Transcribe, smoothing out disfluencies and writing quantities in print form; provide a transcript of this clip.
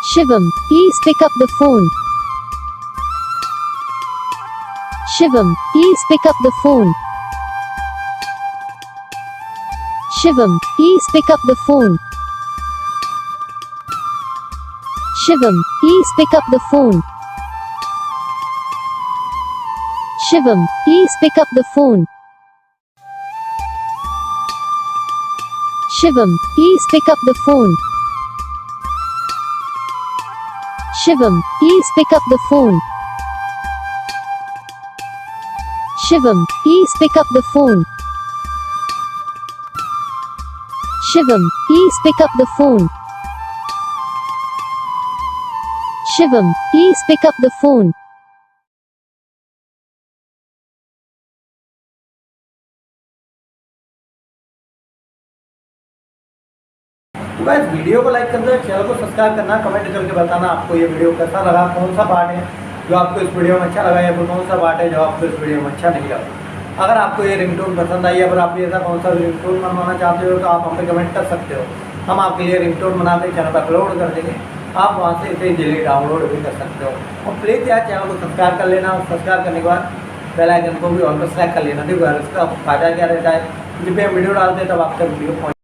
Shivam, please pick up the phone. Shivam, please pick up the phone. Shivam, please pick up the phone. Shivam, please pick up the phone. Shivam, please pick up the phone. Shivam, please pick up the phone. Shivam, please pick up the phone. Shivam, please pick up the phone. Shivam, please pick up the phone. Shivam, please pick up the phone. तो guys video को like करना, channel को subscribe करना, comment करके बताना आपको ये video कैसा लगा, कौन सा पार्ट है जो आपको इस वीडियो में अच्छा लगा या फिर कौन सा पार्ट है जो आपको इस वीडियो में अच्छा नहीं लगा। अगर आपको ये रिंगटोन पसंद आई है, अगर आप ऐसा कौन सा रिंगटोन बनवाना चाहते हो तो आप हमें कमेंट कर सकते हो। हम आपके लिए रिंगटोन बना के चैनल पर अपलोड कर देंगे, आप वहाँ से इसे इजीली डाउनलोड भी कर सकते हो। और प्लीज़ यार चैनल को सब्सक्राइब कर लेना, और सब्सक्राइब करने के बाद बेल आइकन को भी ऑल पर सेलेक्ट कर लेना। देखो यार इसका फायदा क्या रहता है, जब भी हम वीडियो डालते हैं तब आप तक वीडियो